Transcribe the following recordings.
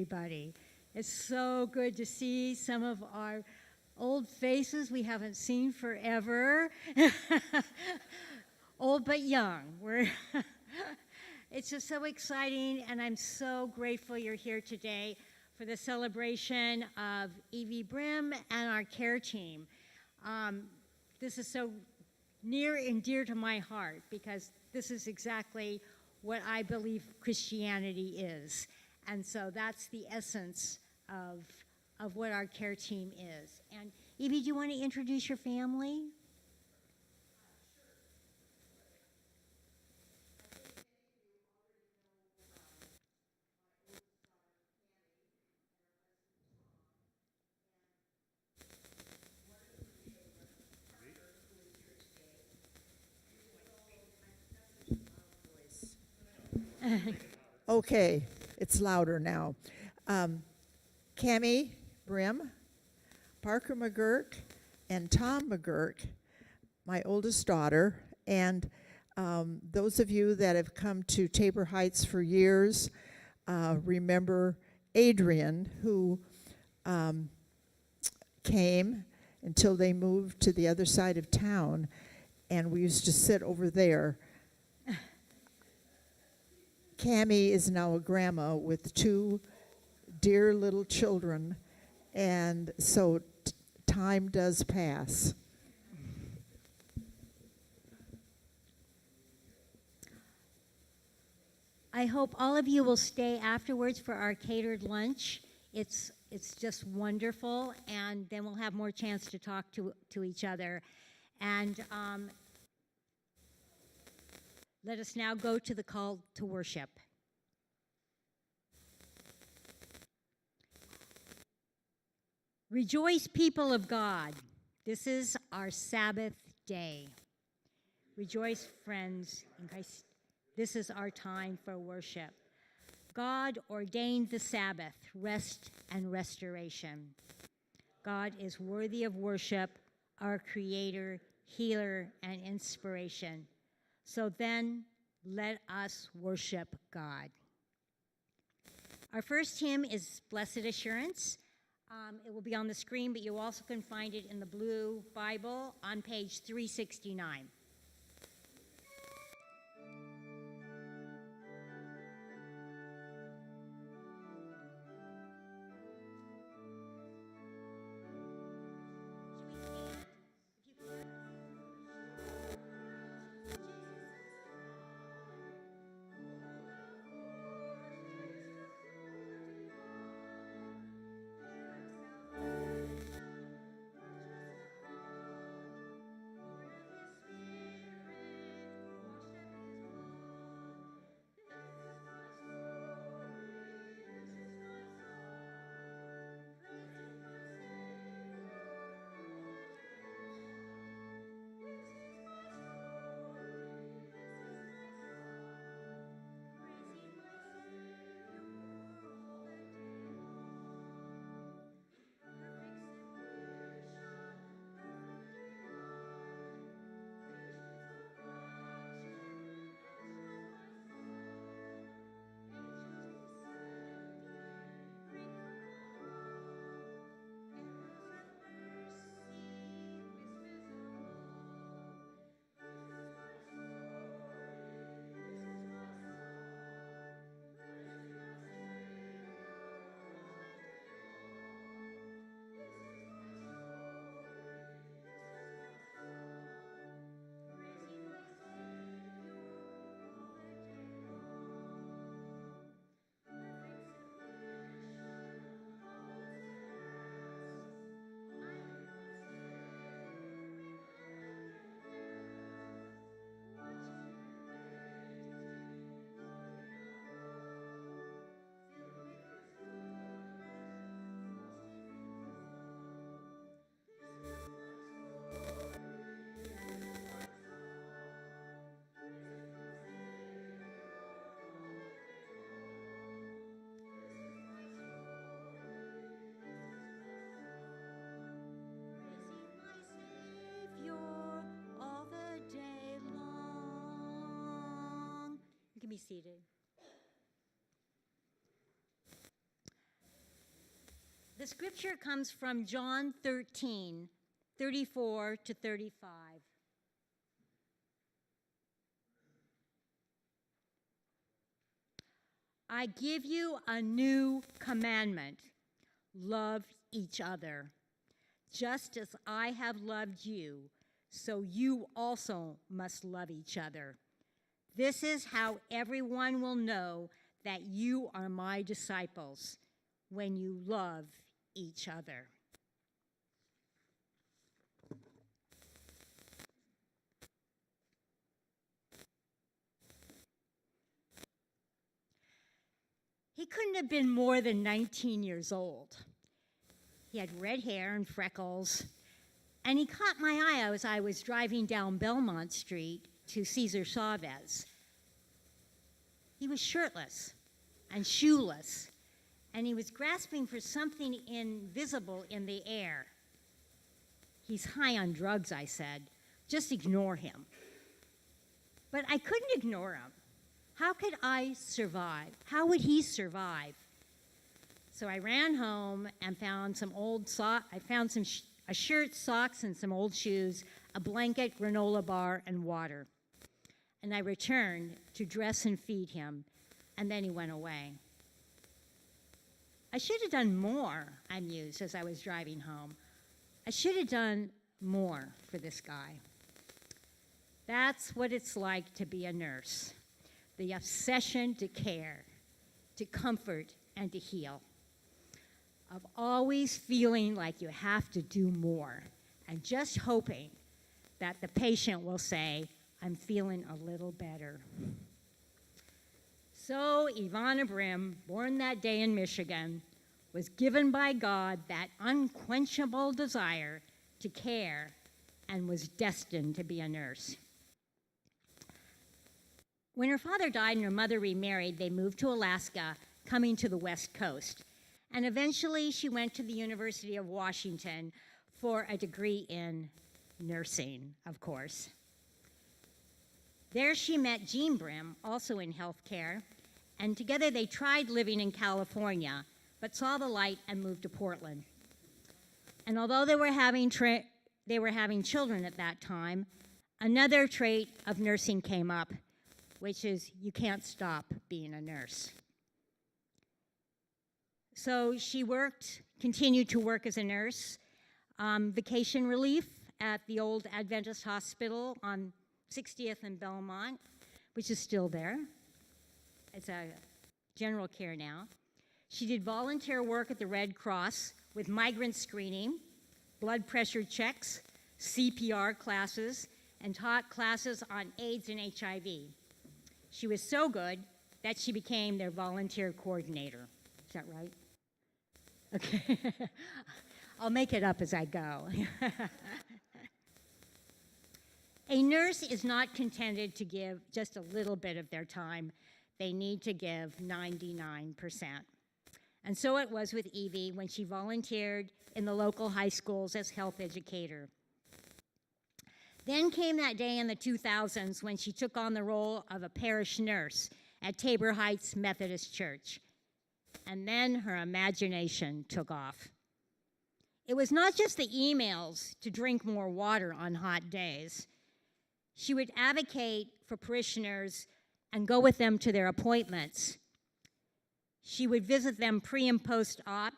everybody. It's so good to see some of our old faces we haven't seen forever. Old but young. It's just so exciting, and I'm so grateful you're here today for the celebration of Evie Brim and our care team. This is so near and dear to my heart because this is exactly what I believe Christianity is. And so that's the essence of what our care team is. And Evie, do you want to introduce your family? Okay, it's louder now. Cammie Brim, Parker McGurk, and Tom McGurk, my oldest daughter, and those of you that have come to Tabor Heights for years remember Adrian, who came until they moved to the other side of town, and we used to sit over there. Cammie is now a grandma with two dear little children, and so time does pass. I hope all of you will stay afterwards for our catered lunch. It's just wonderful, and then we'll have more chance to talk to each other. And let us now go to the call to worship. Rejoice, people of God. This is our Sabbath day. Rejoice, friends in Christ. This is our time for worship. God ordained the Sabbath, rest and restoration. God is worthy of worship, our creator, healer, and inspiration. So then, let us worship God. Our first hymn is Blessed Assurance. It will be on the screen, but you also can find it in the blue Bible on page 369. Be seated. The scripture comes from John 13, 34 to 35. I give you a new commandment. Love each other. Just as I have loved you, so you also must love each other. This is how everyone will know that you are my disciples, when you love each other. He couldn't have been more than 19 years old. He had red hair and freckles, and he caught my eye as I was driving down Belmont Street to Cesar Chavez. He was shirtless and shoeless, and he was grasping for something invisible in the air. He's high on drugs, I said. Just ignore him. But I couldn't ignore him. How could I survive? How would he survive? So I ran home and found some old a shirt, socks, and some old shoes, a blanket, granola bar, and water. And I returned to dress and feed him, and then he went away. I should have done more, I mused as I was driving home. I should have done more for this guy. That's what it's like to be a nurse. The obsession to care, to comfort, and to heal. Of always feeling like you have to do more, and just hoping that the patient will say, I'm feeling a little better. So Ivana Brim, born that day in Michigan, was given by God that unquenchable desire to care and was destined to be a nurse. When her father died and her mother remarried, they moved to Alaska, coming to the West Coast. And eventually she went to the University of Washington for a degree in nursing, of course. There she met Jean Brim, also in healthcare, and together they tried living in California, but saw the light and moved to Portland. And although they were having children at that time, another trait of nursing came up, which is you can't stop being a nurse. So she continued to work as a nurse, vacation relief at the old Adventist hospital on 60th and Belmont, which is still there. It's a general care now. She did volunteer work at the Red Cross with migrant screening, blood pressure checks, CPR classes, and taught classes on AIDS and HIV. She was so good that she became their volunteer coordinator. Is that right? Okay. I'll make it up as I go. A nurse is not contented to give just a little bit of their time. They need to give 99%. And so it was with Evie when she volunteered in the local high schools as health educator. Then came that day in the 2000s when she took on the role of a parish nurse at Tabor Heights Methodist Church. And then her imagination took off. It was not just the emails to drink more water on hot days. She would advocate for parishioners and go with them to their appointments. She would visit them pre and post-op,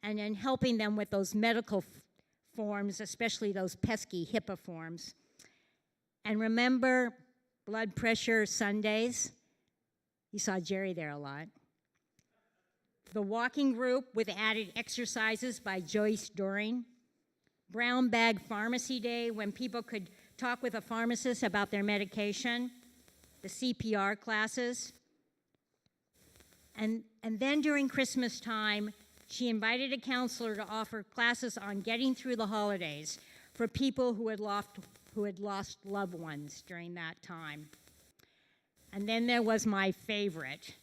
and then helping them with those medical forms, especially those pesky HIPAA forms. And remember blood pressure Sundays? You saw Jerry there a lot. The walking group with added exercises by Joyce Doring. Brown bag pharmacy day when people could talk with a pharmacist about their medication. The CPR classes. And then during Christmas time, she invited a counselor to offer classes on getting through the holidays for people who had lost loved ones during that time. And then there was my favorite,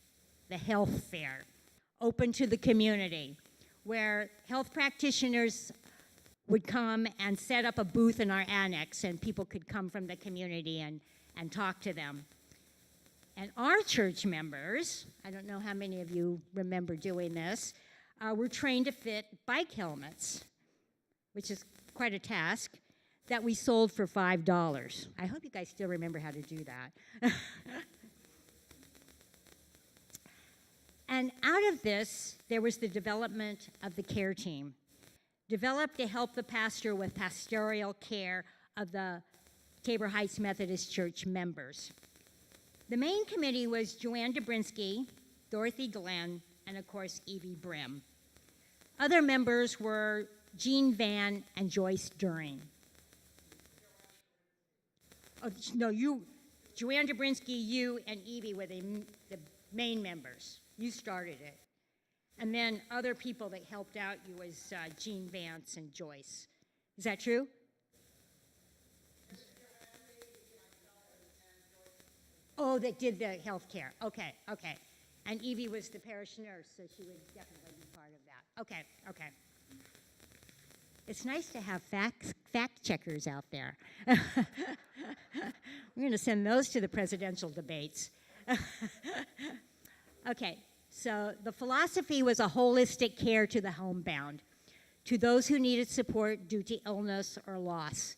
the health fair, open to the community, where health practitioners would come and set up a booth in our annex, and people could come from the community and talk to them. And our church members, I don't know how many of you remember doing this, were trained to fit bike helmets, which is quite a task, that we sold for $5. I hope you guys still remember how to do that. And out of this, there was the development of the care team, developed to help the pastor with pastoral care of the Tabor Heights Methodist Church members. The main committee was Joanne Dobrinsky, Dorothy Glenn, and of course, Evie Brim. Other members were Jean Van and Joyce During. Oh, no, Joanne Dobrinsky, you, and Evie were the main members. You started it. And then other people that helped out you was Jean Vance and Joyce. Is that true? Oh, that did the health care. Okay. And Evie was the parish nurse, so she would definitely be part of that. Okay. It's nice to have fact checkers out there. We're going to send those to the presidential debates. Okay, so the philosophy was a holistic care to the homebound, to those who needed support due to illness or loss.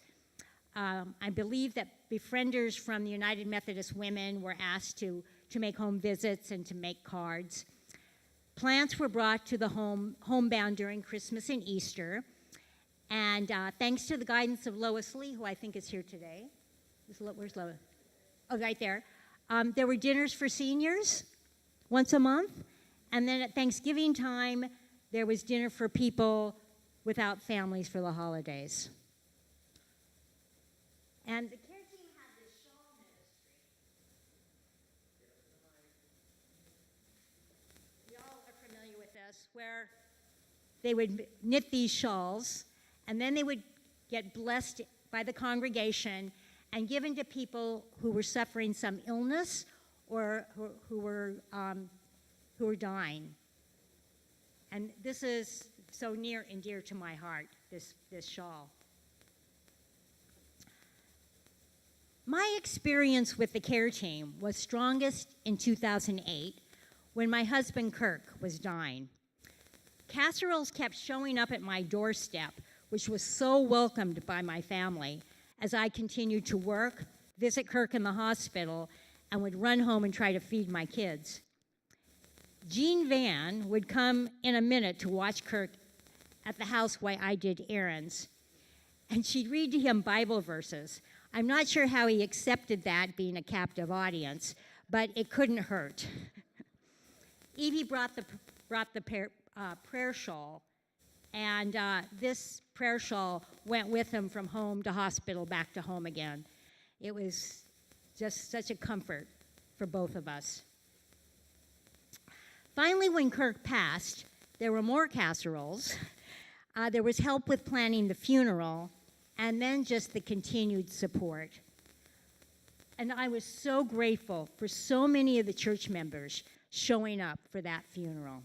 I believe that befrienders from the United Methodist Women were asked to make home visits and to make cards. Plants were brought to the homebound during Christmas and Easter. And thanks to the guidance of Lois Lee, who I think is here today. Where's Lois? Oh, right there. There were dinners for seniors once a month. And then at Thanksgiving time, there was dinner for people without families for the holidays. And the care team had this shawl ministry. You all are familiar with this, where they would knit these shawls, and then they would get blessed by the congregation and given to people who were suffering some illness or who were dying. And this is so near and dear to my heart, this shawl. My experience with the care team was strongest in 2008 when my husband Kirk was dying. Casseroles kept showing up at my doorstep, which was so welcomed by my family as I continued to work, visit Kirk in the hospital, and would run home and try to feed my kids. Jean Van would come in a minute to watch Kirk at the house while I did errands, and she'd read to him Bible verses. I'm not sure how he accepted that, being a captive audience, but it couldn't hurt. Evie brought the prayer shawl, and this prayer shawl went with him from home to hospital, back to home again. It was just such a comfort for both of us. Finally, when Kirk passed, there were more casseroles. There was help with planning the funeral, and then just the continued support. And I was so grateful for so many of the church members showing up for that funeral.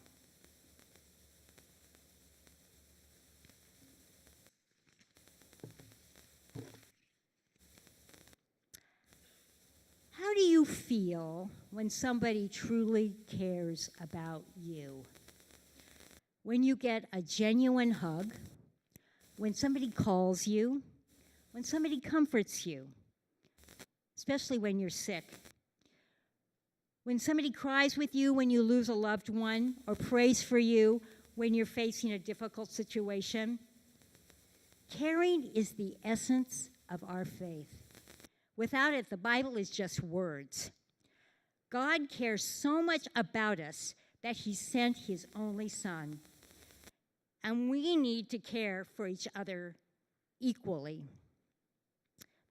How do you feel when somebody truly cares about you? When you get a genuine hug, when somebody calls you, when somebody comforts you, especially when you're sick, when somebody cries with you when you lose a loved one, or prays for you when you're facing a difficult situation. Caring is the essence of our faith. Without it, the Bible is just words. God cares so much about us that he sent his only Son. And we need to care for each other equally.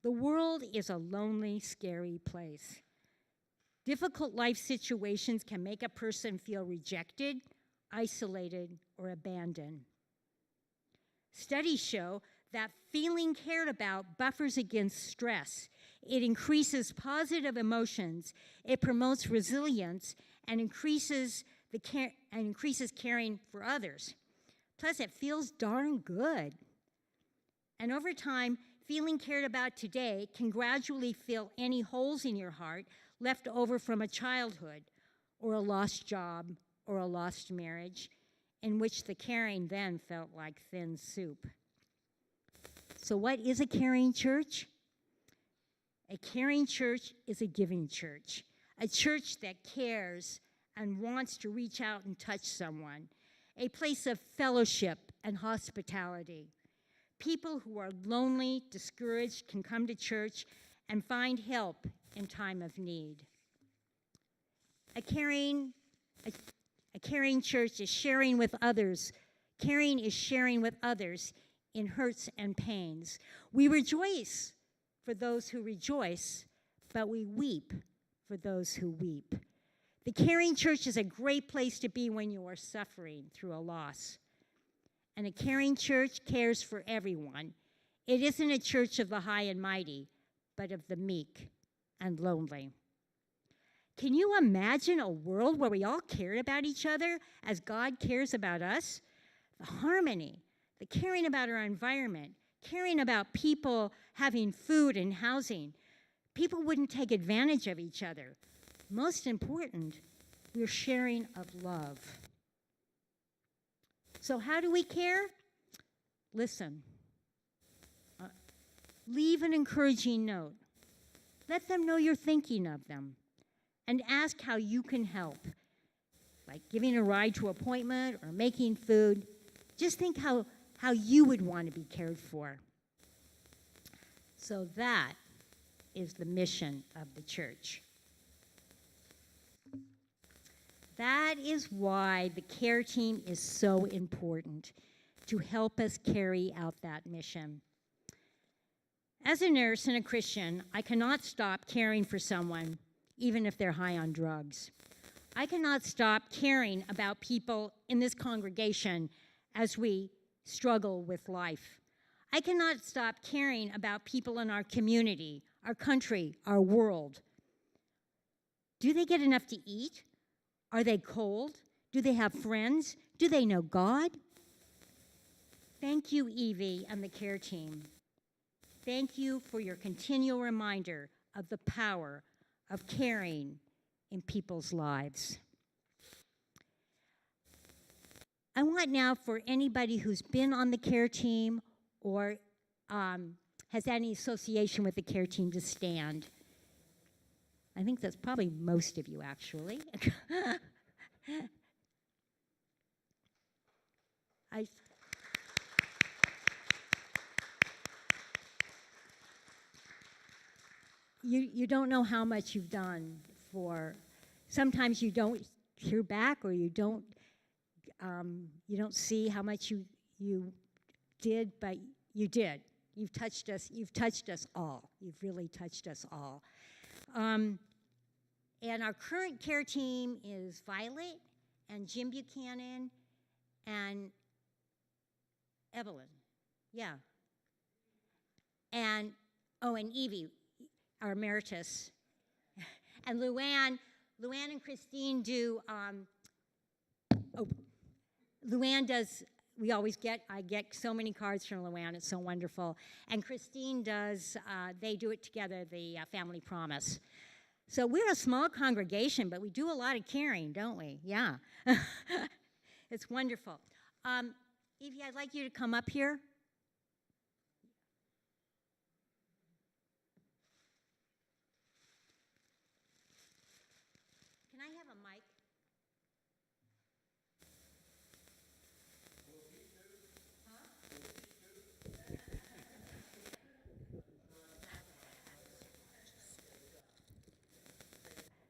The world is a lonely, scary place. Difficult life situations can make a person feel rejected, isolated, or abandoned. Studies show that feeling cared about buffers against stress. It increases positive emotions. It promotes resilience and increases caring for others. Plus, it feels darn good. And over time, feeling cared about today can gradually fill any holes in your heart left over from a childhood or a lost job or a lost marriage. in which the caring then felt like thin soup. So what is a caring church? A caring church is a giving church, a church that cares and wants to reach out and touch someone, a place of fellowship and hospitality. People who are lonely, discouraged, can come to church and find help in time of need. A caring church is sharing with others. Caring is sharing with others in hurts and pains. We rejoice for those who rejoice, but we weep for those who weep. The caring church is a great place to be when you are suffering through a loss. And a caring church cares for everyone. It isn't a church of the high and mighty, but of the meek and lonely. Can you imagine a world where we all cared about each other as God cares about us? The harmony, the caring about our environment, caring about people having food and housing. People wouldn't take advantage of each other. Most important, we're sharing of love. So how do we care? Listen. Leave an encouraging note. Let them know you're thinking of them. And ask how you can help, like giving a ride to an appointment or making food. Just think how you would want to be cared for. So that is the mission of the church. That is why the care team is so important, to help us carry out that mission. As a nurse and a Christian, I cannot stop caring for someone even if they're high on drugs. I cannot stop caring about people in this congregation as we struggle with life. I cannot stop caring about people in our community, our country, our world. Do they get enough to eat? Are they cold? Do they have friends? Do they know God? Thank you, Evie and the care team. Thank you for your continual reminder of the power of caring in people's lives. I want now for anybody who's been on the care team or has any association with the care team to stand. I think that's probably most of you, actually. You don't know how much you've done for. Sometimes you don't hear back, or you don't see how much you did, but you did. You've touched us. You've touched us all. You've really touched us all. And our current care team is Violet and Jim Buchanan and Evelyn. Yeah. And Evie, our emeritus. And Luann and Christine do, Luann does, I get so many cards from Luann, it's so wonderful. And Christine does, they do it together, the Family Promise. So we're a small congregation, but we do a lot of caring, don't we? Yeah. It's wonderful. Evie, I'd like you to come up here. Can I have a mic?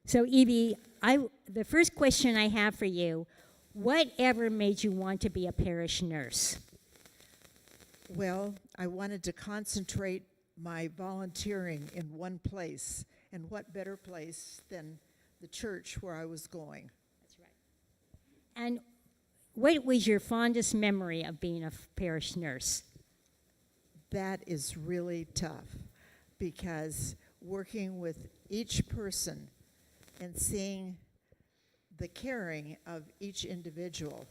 So Evie, the first question I have for you, whatever made you want to be a parish nurse? Well, I wanted to concentrate my volunteering in one place, and what better place than the church where I was going. That's right. And what was your fondest memory of being a parish nurse? That is really tough, because working with each person and seeing the caring of each individual,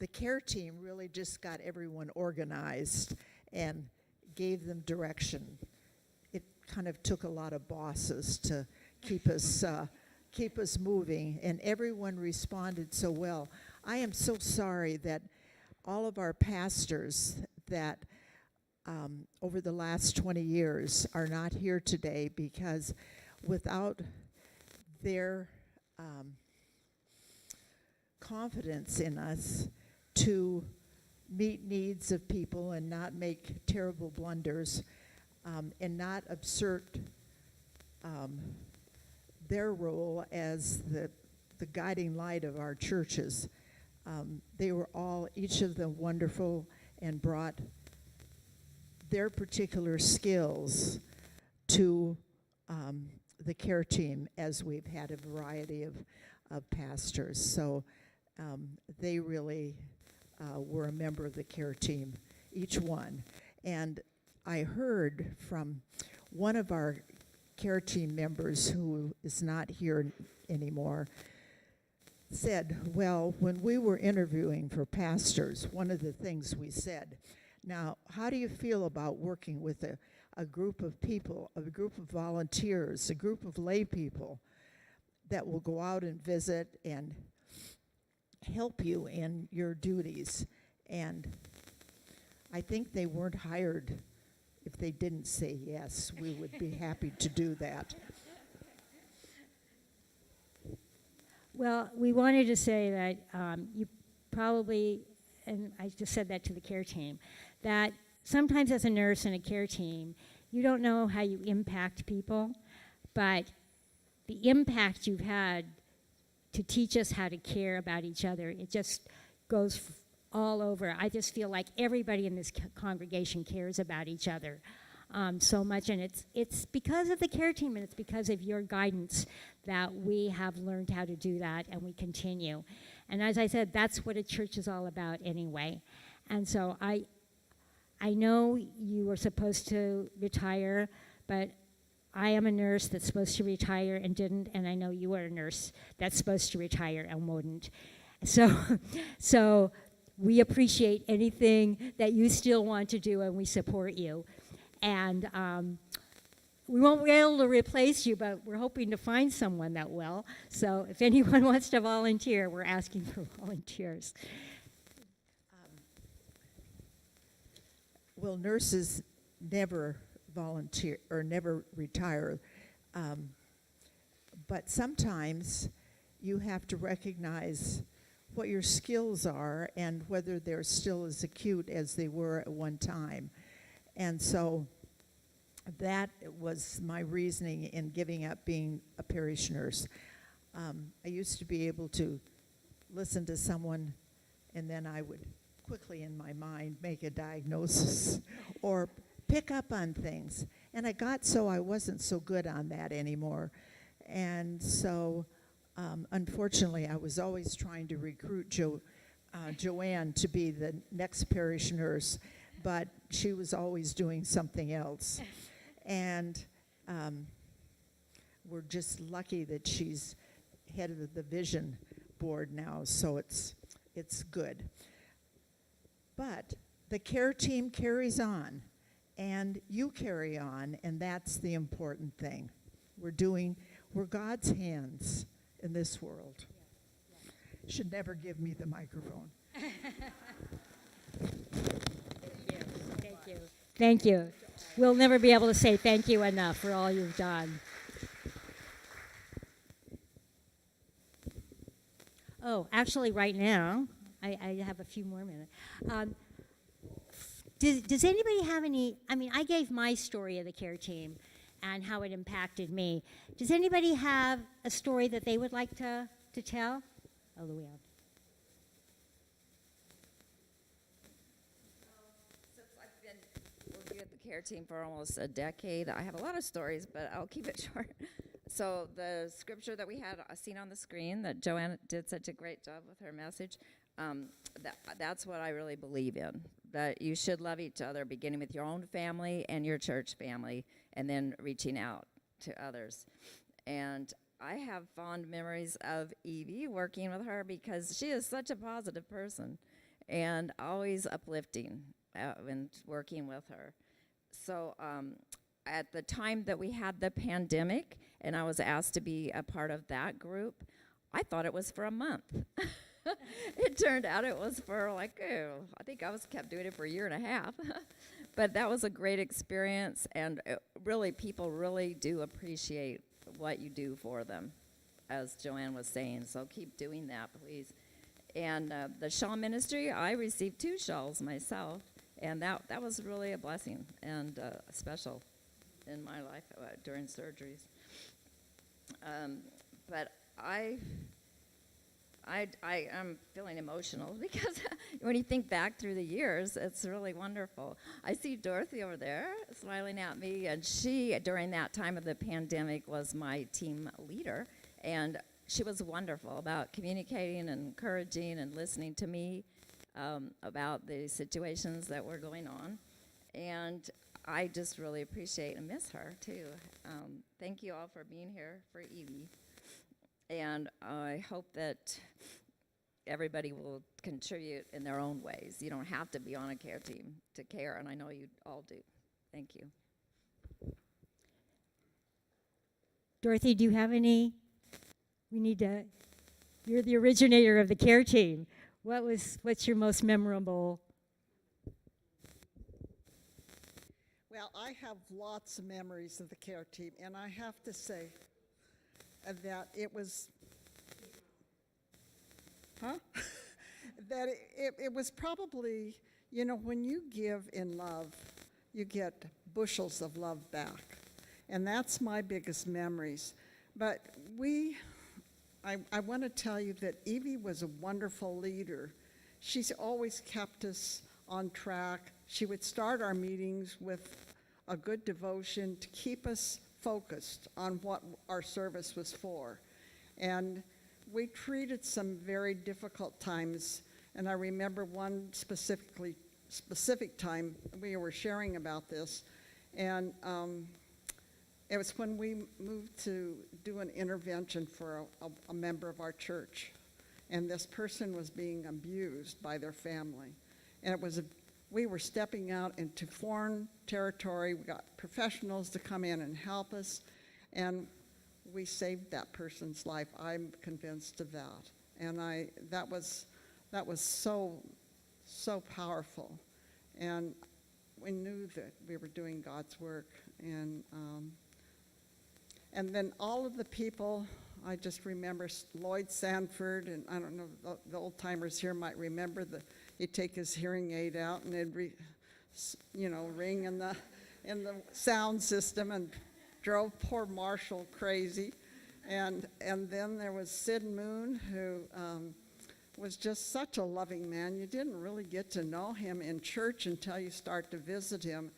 the care team really just got everyone organized and gave them direction. It kind of took a lot of bosses to keep us keep us moving, and everyone responded so well. I am so sorry that all of our pastors that over the last 20 years are not here today, because without their confidence in us to meet needs of people and not make terrible blunders, and not assert their role as the guiding light of our churches. They were all, each of them, wonderful and brought their particular skills to the care team, as we've had a variety of pastors. So they really were a member of the care team, each one. And I heard from one of our care team members, who is not here anymore, said, well, when we were interviewing for pastors, one of the things we said, now, how do you feel about working with a group of people, a group of volunteers, a group of lay people that will go out and visit and help you in your duties? And I think they weren't hired if they didn't say yes. We would be happy to do that. Well, we wanted to say that you probably, and I just said that to the care team, that sometimes as a nurse in a care team, you don't know how you impact people, but the impact you've had to teach us how to care about each other, it just goes all over. I just feel like everybody in this congregation cares about each other so much, and it's because of the care team, and it's because of your guidance that we have learned how to do that, and we continue. And as I said, that's what a church is all about anyway. And so I know you were supposed to retire, but I am a nurse that's supposed to retire and didn't, and I know you are a nurse that's supposed to retire and wouldn't. So we appreciate anything that you still want to do, and we support you. And we won't be able to replace you, but we're hoping to find someone that will. So if anyone wants to volunteer, we're asking for volunteers. Well, nurses never volunteer or never retire, but sometimes you have to recognize what your skills are and whether they're still as acute as they were at one time. And so that was my reasoning in giving up being a parish nurse. I used to be able to listen to someone, and then I would quickly in my mind make a diagnosis or pick up on things. And I got so I wasn't so good on that anymore. And so unfortunately, I was always trying to recruit Joanne to be the next parish nurse, but she was always doing something else. And we're just lucky that she's head of the vision board now, so it's good. But the care team carries on, and you carry on, and that's the important thing. We're God's hands in this world. Should never give me the microphone. Thank you. Thank you. We'll never be able to say thank you enough for all you've done. Oh, actually, right now, I have a few more minutes. Does anybody have any, I gave my story of the care team and how it impacted me. Does anybody have a story that they would like to tell? Oh, Louie. Since I've been working with the care team for almost a decade, I have a lot of stories, but I'll keep it short. So the scripture that we had seen on the screen that Joanne did such a great job with her message, that's what I really believe in, that you should love each other, beginning with your own family and your church family, and then reaching out to others. And I have fond memories of Evie working with her because she is such a positive person and always uplifting when working with her. So at the time that we had the pandemic and I was asked to be a part of that group. I thought it was for a month. It turned out it was for I think I kept doing it for a year and a half. But that was a great experience, and people really do appreciate what you do for them, as Joanne was saying. So keep doing that, please. And the shawl ministry, I received 2 shawls myself, and that was really a blessing and special in my life during surgeries. But I'm feeling emotional because when you think back through the years, it's really wonderful. I see Dorothy over there smiling at me, and she, during that time of the pandemic, was my team leader, and she was wonderful about communicating and encouraging and listening to me about the situations that were going on, and I just really appreciate and miss her, too. Thank you all for being here for Evie. And I hope that everybody will contribute in their own ways. You don't have to be on a care team to care, and I know you all do. Thank you. Dorothy, do you have any? You're the originator of the care team. What's your most memorable? Well, I have lots of memories of the care team, and I have to say that it was, that it was probably, when you give in love, you get bushels of love back. And that's my biggest memories. But I want to tell you that Evie was a wonderful leader. She's always kept us on track. She would start our meetings with a good devotion to keep us focused on what our service was for. And we treated some very difficult times, and I remember one specific time we were sharing about this, and it was when we moved to do an intervention for a member of our church, and this person was being abused by their family. And we were stepping out into foreign territory. We got professionals to come in and help us, and we saved that person's life. I'm convinced of that. And that was so powerful. And we knew that we were doing God's work. And then all of the people, I just remember Lloyd Sanford, and I don't know, the old timers here might remember he'd take his hearing aid out and it'd ring in the sound system, and drove poor Marshall crazy. And then there was Sid Moon, who was just such a loving man. You didn't really get to know him in church until you start to visit him.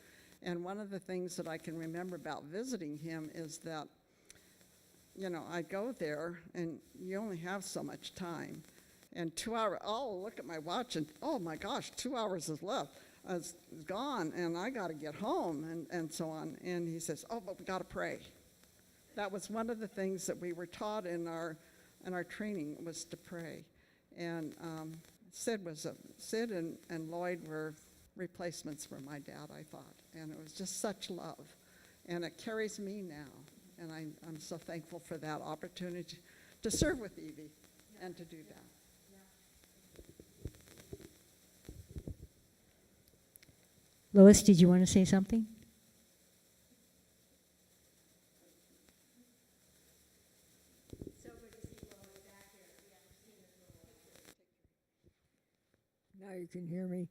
And one of the things that I can remember about visiting him is that, I go there and you only have so much time. And 2 hours, I'll look at my watch and, oh my gosh, 2 hours is left. It's gone, and I got to get home, and so on. And he says, oh, but we got to pray. That was one of the things that we were taught in our training, was to pray. And Sid and Lloyd were replacements for my dad, I thought. And it was just such love. And it carries me now. And I'm so thankful for that opportunity to serve with Evie and to do that. Lois, did you want to say something? Now you can hear me.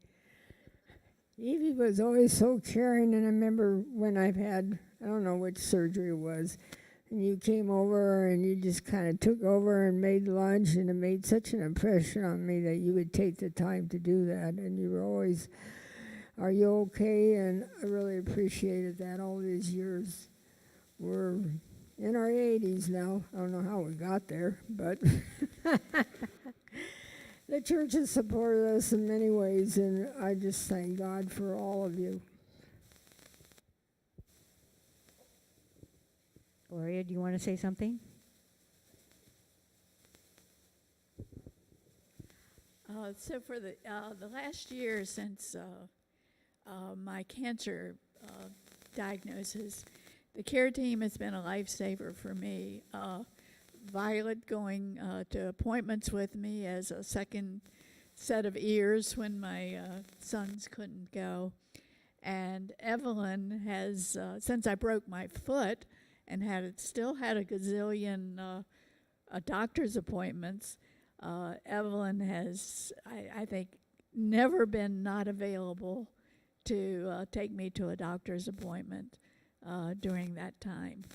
Evie was always so caring, and I remember when I've had, I don't know which surgery it was, and you came over and you just kind of took over and made lunch, and it made such an impression on me that you would take the time to do that, and you were always, are you okay? And I really appreciated that all these years. We're in our 80s now. I don't know how we got there, but the church has supported us in many ways, and I just thank God for all of you. Gloria, do you want to say something? So for the last year since my cancer diagnosis, the care team has been a lifesaver for me. Violet going to appointments with me as a second set of ears when my sons couldn't go. And Evelyn has, since I broke my foot and still had a gazillion doctor's appointments, Evelyn has, I think, never been not available to take me to a doctor's appointment during that time.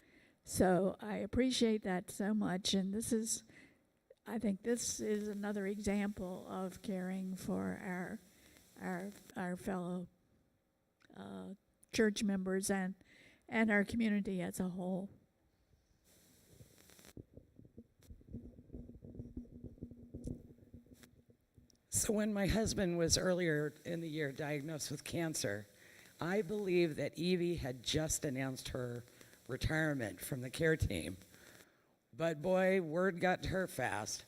So I appreciate that so much, and I think this is another example of caring for our fellow church members and our community as a whole. So when my husband was earlier in the year diagnosed with cancer, I believe that Evie had just announced her retirement from the care team. But boy, word got to her fast.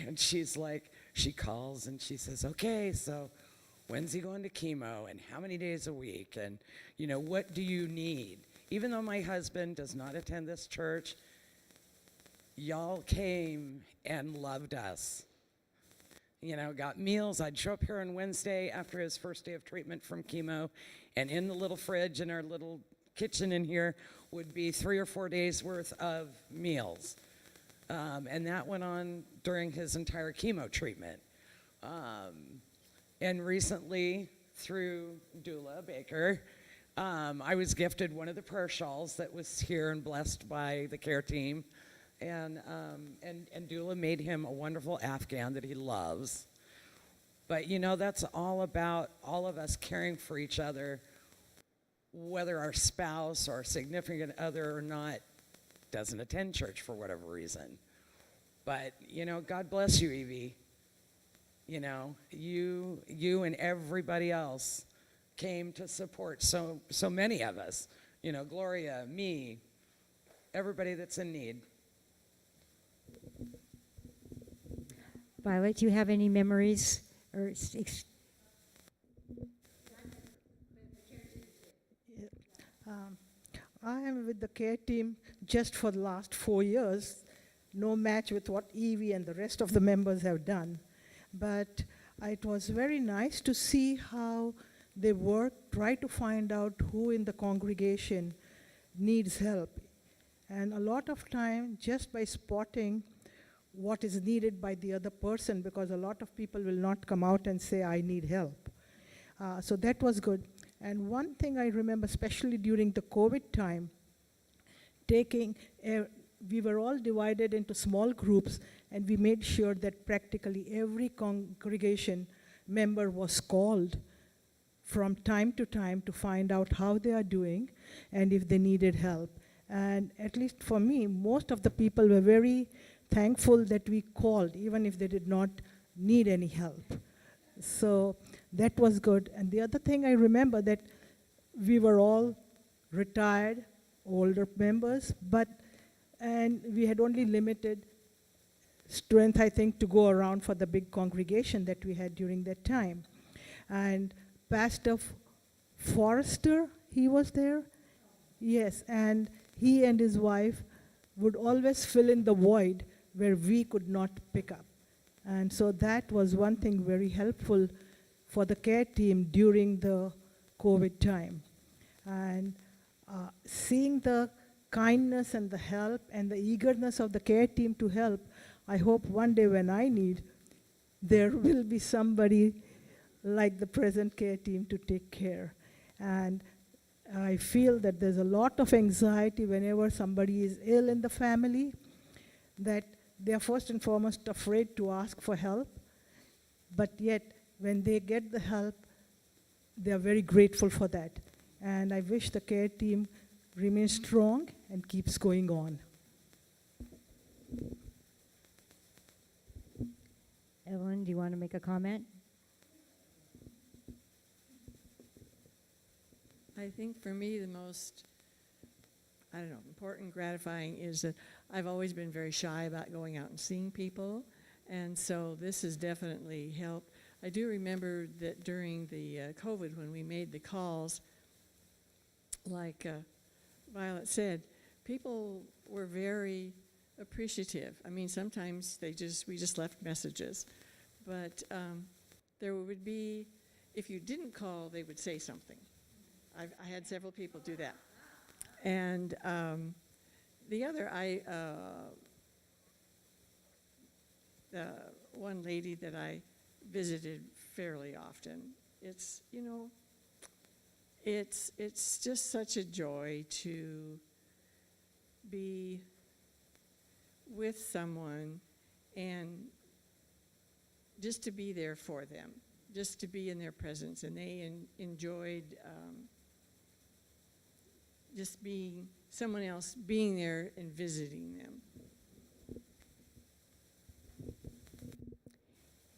And she's like, she calls and she says, okay, so when's he going to chemo and how many days a week? And, what do you need? Even though my husband does not attend this church, y'all came and loved us. Got meals. I'd show up here on Wednesday after his first day of treatment from chemo, and in the little fridge in our little kitchen in here would be 3 or 4 days worth of meals. And that went on during his entire chemo treatment. And recently, through Dula Baker, I was gifted one of the prayer shawls that was here and blessed by the care team. And Dula made him a wonderful Afghan that he loves. But that's all about all of us caring for each other, whether our spouse or significant other or not doesn't attend church for whatever reason. But, God bless you, Evie. You and everybody else came to support so many of us. Gloria, me, everybody that's in need. Violet, do you have any memories or I am with the care team just for the last 4 years, no match with what Evie and the rest of the members have done. But it was very nice to see how they work, try to find out who in the congregation needs help. And a lot of time, just by spotting what is needed by the other person, because a lot of people will not come out and say, I need help. So that was good. And one thing I remember, especially during the COVID time, we were all divided into small groups, and we made sure that practically every congregation member was called from time to find out how they are doing and if they needed help. And at least for me, most of the people were very thankful that we called, even if they did not need any help. So that was good. And the other thing I remember that we were all retired, older members, and we had only limited strength, I think, to go around for the big congregation that we had during that time. And Pastor Forrester, he was there? Yes, and he and his wife would always fill in the void where we could not pick up. And so that was one thing very helpful for the care team during the COVID time. And seeing the kindness and the help and the eagerness of the care team to help, I hope one day when I need, there will be somebody like the present care team to take care. And I feel that there's a lot of anxiety whenever somebody is ill in the family, that they are first and foremost afraid to ask for help, but yet when they get the help, they are very grateful for that. And I wish the care team remains strong and keeps going on. Evelyn, do you want to make a comment? I think for me the most, important, gratifying is that I've always been very shy about going out and seeing people, and so this has definitely helped. I do remember that during the COVID when we made the calls, like Violet said, people were very appreciative. I mean, sometimes we just left messages, but there would be, if you didn't call, they would say something. I had several people do that. And the other, one lady that I visited fairly often, it's just such a joy to be with someone and just to be there for them, just to be in their presence. And they enjoyed just being someone else, being there and visiting them.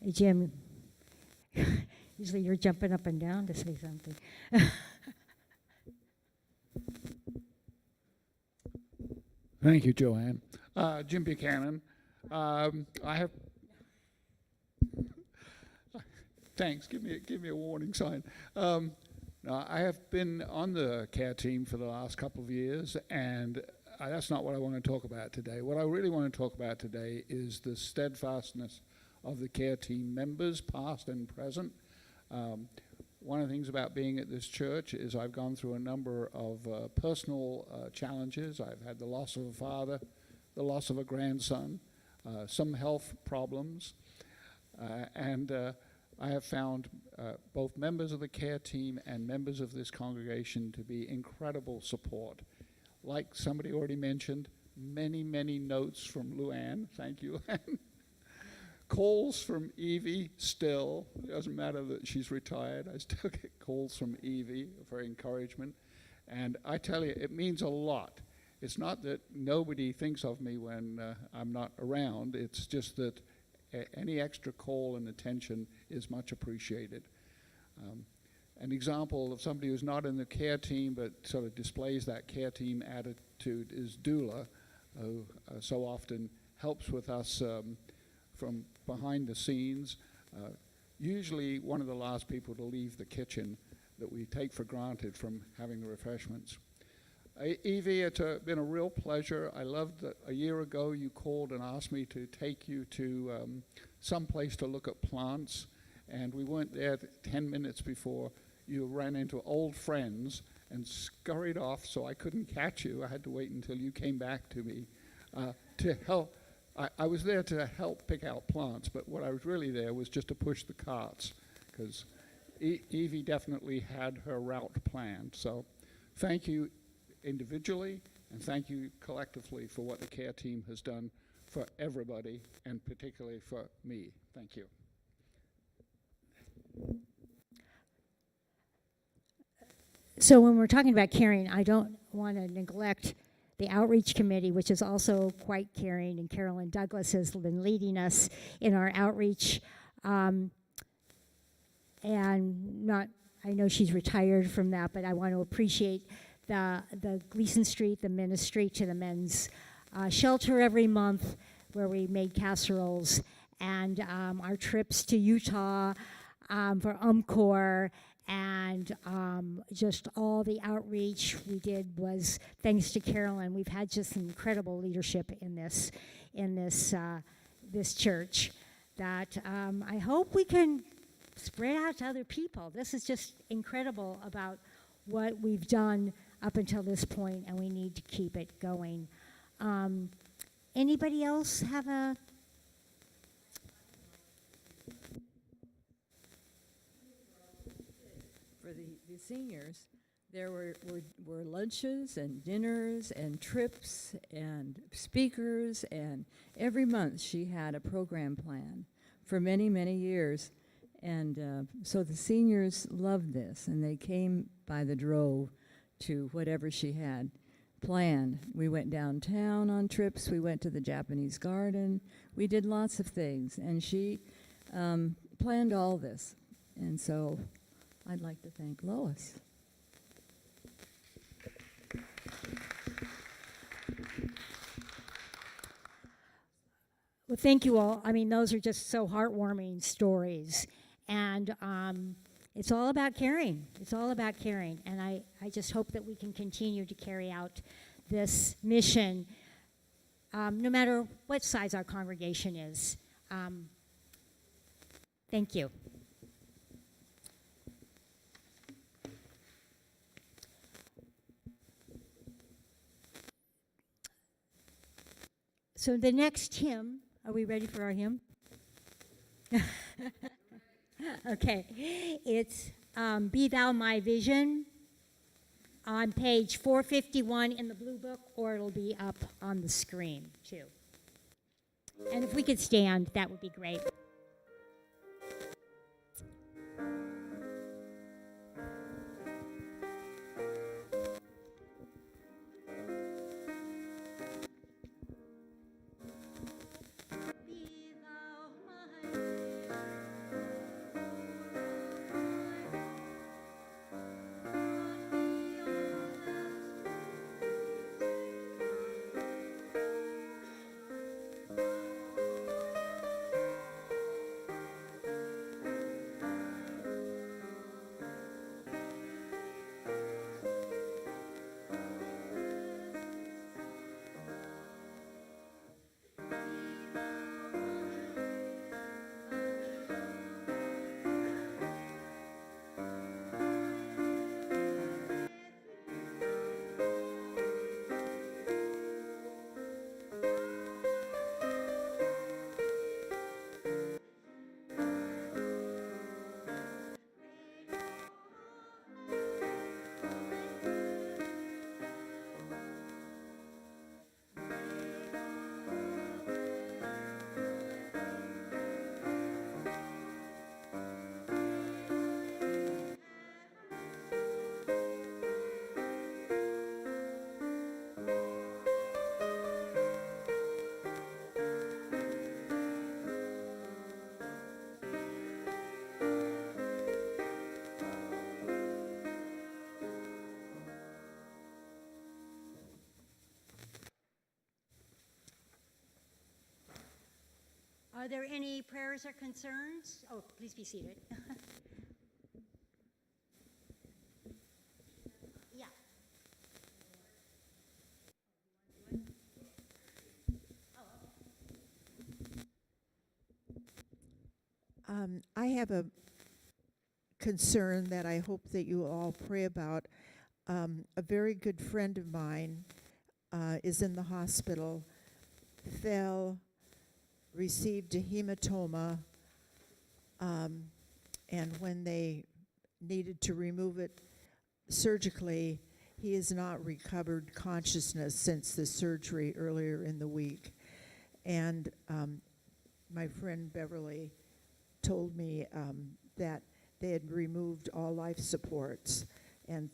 Hey, Jim, usually you're jumping up and down to say something. Thank you, Joanne. Jim Buchanan. I have. Thanks. Give me a warning sign. I have been on the care team for the last couple of years, and that's not what I want to talk about today. What I really want to talk about today is the steadfastness of the care team members, past and present. One of the things about being at this church is I've gone through a number of personal challenges. I've had the loss of a father, the loss of a grandson, some health problems, and I have found both members of the care team and members of this congregation to be incredible support. Like somebody already mentioned, many, many notes from Luann. Thank you, Luann. Calls from Evie still. It doesn't matter that she's retired. I still get calls from Evie for encouragement. And I tell you, it means a lot. It's not that nobody thinks of me when I'm not around. It's just that any extra call and attention is much appreciated. An example of somebody who's not in the care team but sort of displays that care team attitude is Dula, who so often helps with us from behind the scenes, usually one of the last people to leave the kitchen that we take for granted from having the refreshments. Evie, it's been a real pleasure. I loved that a year ago you called and asked me to take you to some place to look at plants, and we weren't there 10 minutes before you ran into old friends and scurried off, so I couldn't catch you. I had to wait until you came back to me to help. I was there to help pick out plants, but what I was really there was just to push the carts, because Evie definitely had her route planned. So thank you individually, and thank you collectively for what the care team has done for everybody, and particularly for me. Thank you. So when we're talking about caring, I don't want to neglect the outreach committee, which is also quite caring, and Carolyn Douglas has been leading us in our outreach. And I know she's retired from that, but I want to appreciate the Gleason Street, the ministry to the men's shelter every month, where we made casseroles, and our trips to Utah for UMCOR, and just all the outreach we did was thanks to Carolyn. We've had just some incredible leadership in this church that I hope we can spread out to other people. This is just incredible about what we've done up until this point, and we need to keep it going. Anybody else have a? For the seniors, there were lunches and dinners and trips and speakers, and every month she had a program plan for many, many years. And so the seniors loved this, and they came by the drove to whatever she had planned. We went downtown on trips. We went to the Japanese garden. We did lots of things, and she planned all this. And so I'd like to thank Lois. Well, thank you all. I mean, those are just so heartwarming stories. And it's all about caring. It's all about caring. And I just hope that we can continue to carry out this mission, no matter what size our congregation is. Thank you. So the next hymn, are we ready for our hymn? Okay, it's Be Thou My Vision on page 451 in the blue book, or it'll be up on the screen too. And if we could stand, that would be great. Are there any prayers or concerns? Oh, please be seated. Yeah. I have a concern that I hope that you all pray about. A very good friend of mine is in the hospital, fell, received a hematoma, and when they needed to remove it surgically, he has not recovered consciousness since the surgery earlier in the week. And my friend Beverly told me that they had removed all life supports. And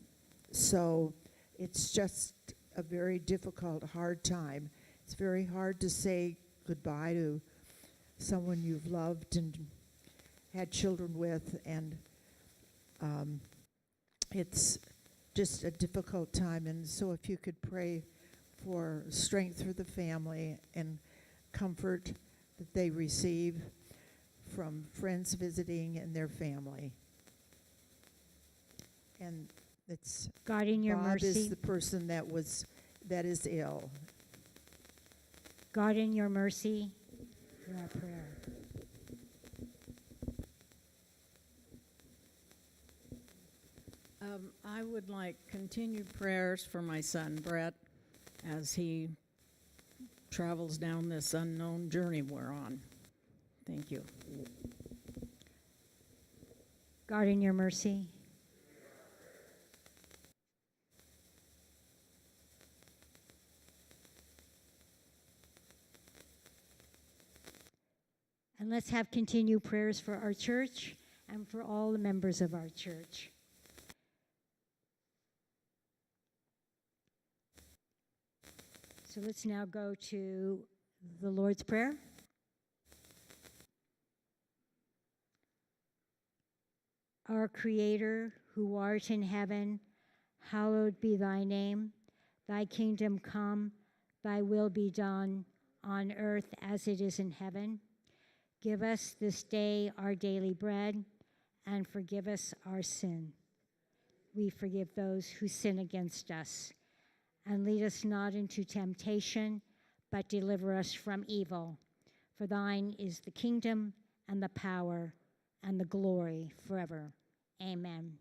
so it's just a very difficult, hard time. It's very hard to say goodbye to someone you've loved and had children with, and it's just a difficult time. And so if you could pray for strength for the family and comfort that they receive from friends visiting and their family. And it's God in your Bob mercy. is the person that is ill. God in your mercy, hear our prayer. I would like continued prayers for my son, Brett, as he travels down this unknown journey we're on. Thank you. God in your mercy. And let's have continued prayers for our church and for all the members of our church. So let's now go to the Lord's Prayer. Our Creator, who art in heaven, hallowed be thy name. Thy kingdom come, thy will be done on earth as it is in heaven. Give us this day our daily bread, and forgive us our sin. We forgive those who sin against us. And lead us not into temptation, but deliver us from evil. For thine is the kingdom and the power and the glory forever. Amen.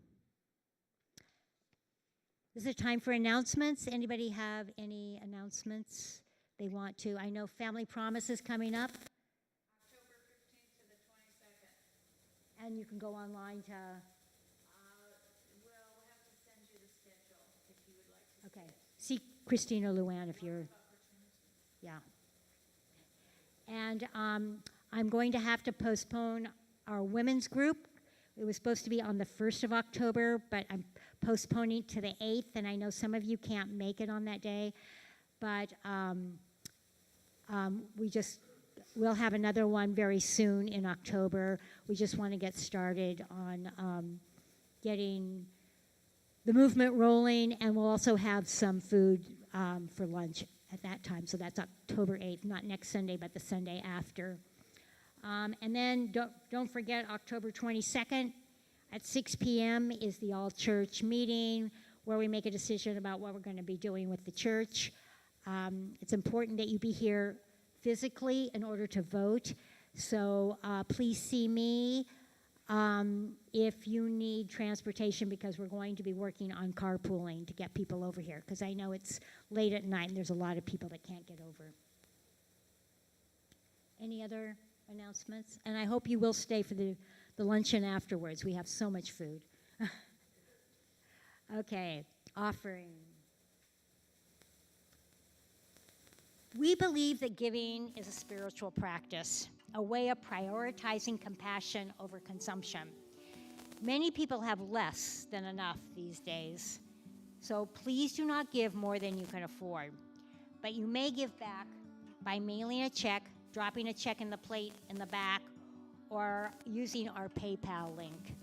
This is a time for announcements. Anybody have any announcements they want to? I know Family Promise is coming up. October 15th to the 22nd. And you can go online to, We'll have to send you the schedule if you would like to. okay, see Christine or Luann if you're, yeah. And I'm going to have to postpone our women's group. It was supposed to be on the 1st of October, but I'm postponing to the 8th, and I know some of you can't make it on that day, but we'll have another one very soon in October. We just want to get started on getting the movement rolling, and we'll also have some food for lunch at that time. So that's October 8th, not next Sunday, but the Sunday after. And then don't forget October 22nd at 6 p.m. is the all-church meeting where we make a decision about what we're going to be doing with the church. It's important that you be here physically in order to vote. So please see me if you need transportation, because we're going to be working on carpooling to get people over here, because I know it's late at night and there's a lot of people that can't get over. Any other announcements? And I hope you will stay for the luncheon afterwards. We have so much food. Okay, offering. We believe that giving is a spiritual practice, a way of prioritizing compassion over consumption. Many people have less than enough these days, so please do not give more than you can afford. But you may give back by mailing a check, dropping a check in the plate in the back, or using our PayPal link.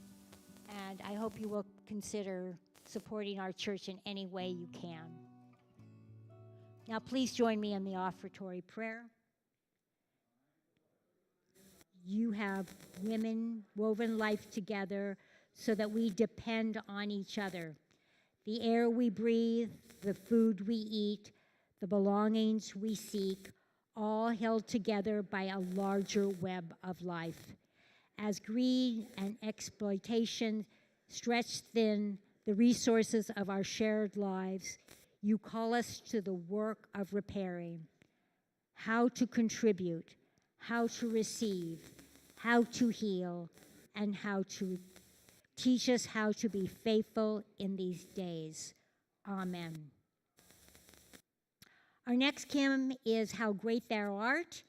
And I hope you will consider supporting our church in any way you can. Now, please join me in the offertory prayer. You have women woven life together so that we depend on each other. The air we breathe, the food we eat, the belongings we seek, all held together by a larger web of life. As greed and exploitation stretch thin the resources of our shared lives, you call us to the work of repairing, how to contribute, how to receive, how to heal, and how to teach us how to be faithful in these days. Amen. Our next hymn is How Great Thou Art.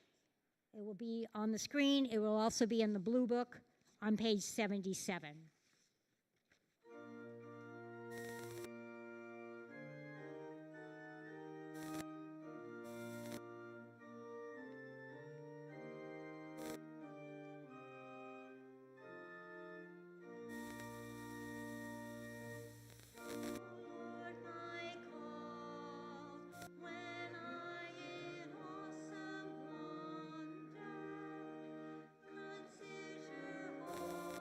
It will be on the screen. It will also be in the Blue Book on page 77. Consider all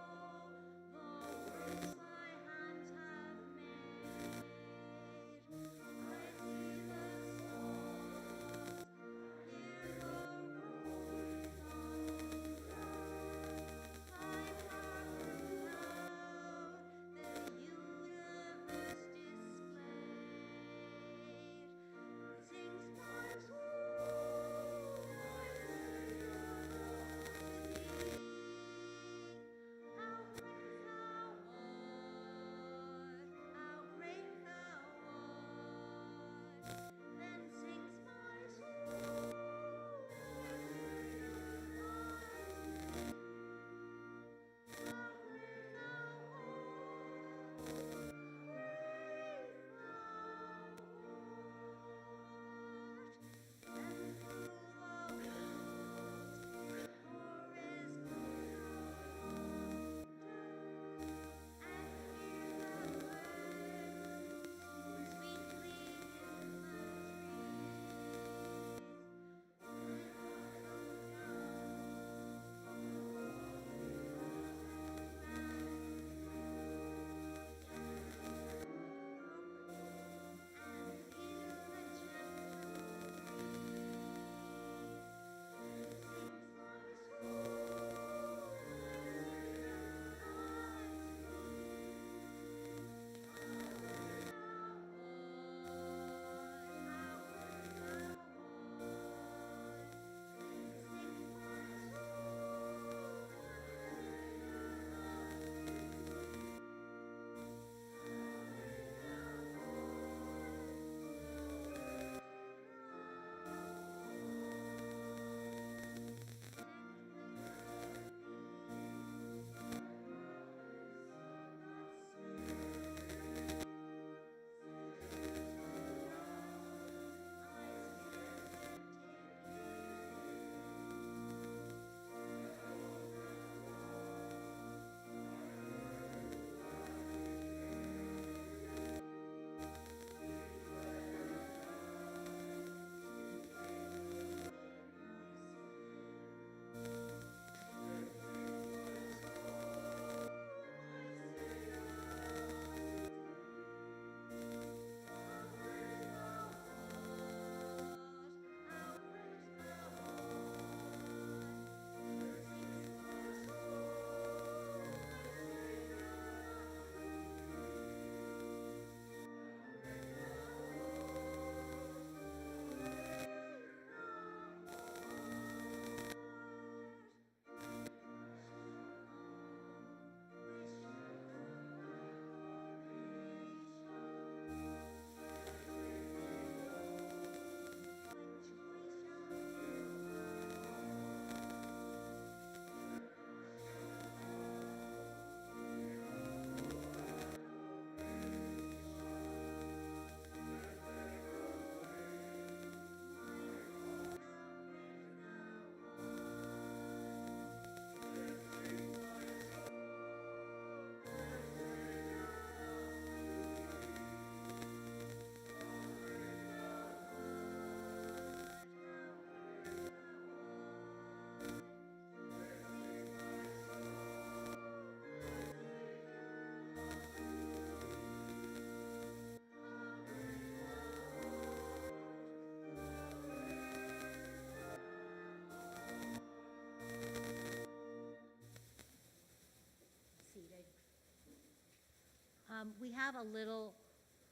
We have a little,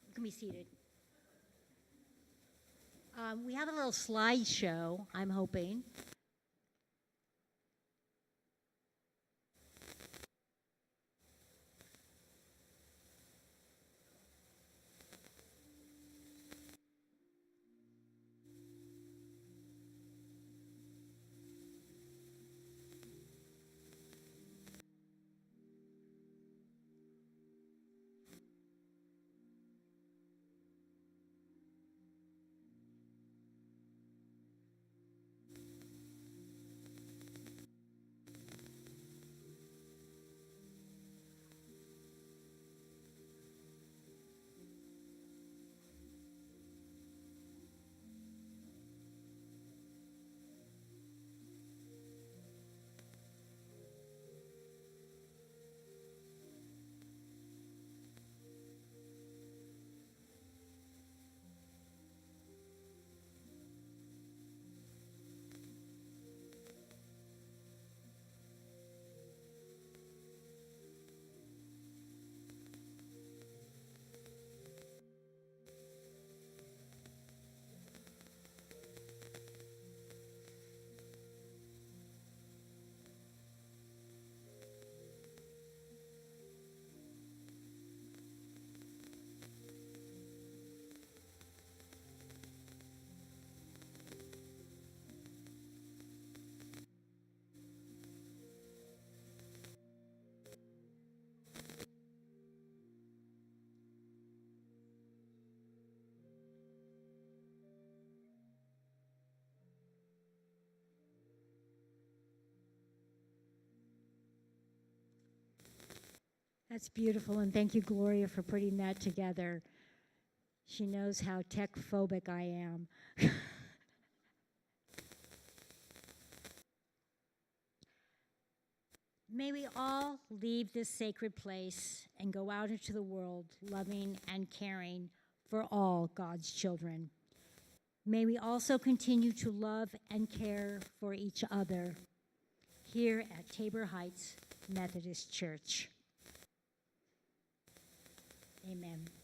you can be seated. We have a little slideshow, I'm hoping. That's beautiful, and thank you, Gloria, for putting that together. She knows how tech phobic I am. May we all leave this sacred place and go out into the world loving and caring for all God's children. May we also continue to love and care for each other here at Tabor Heights Methodist Church. Amen.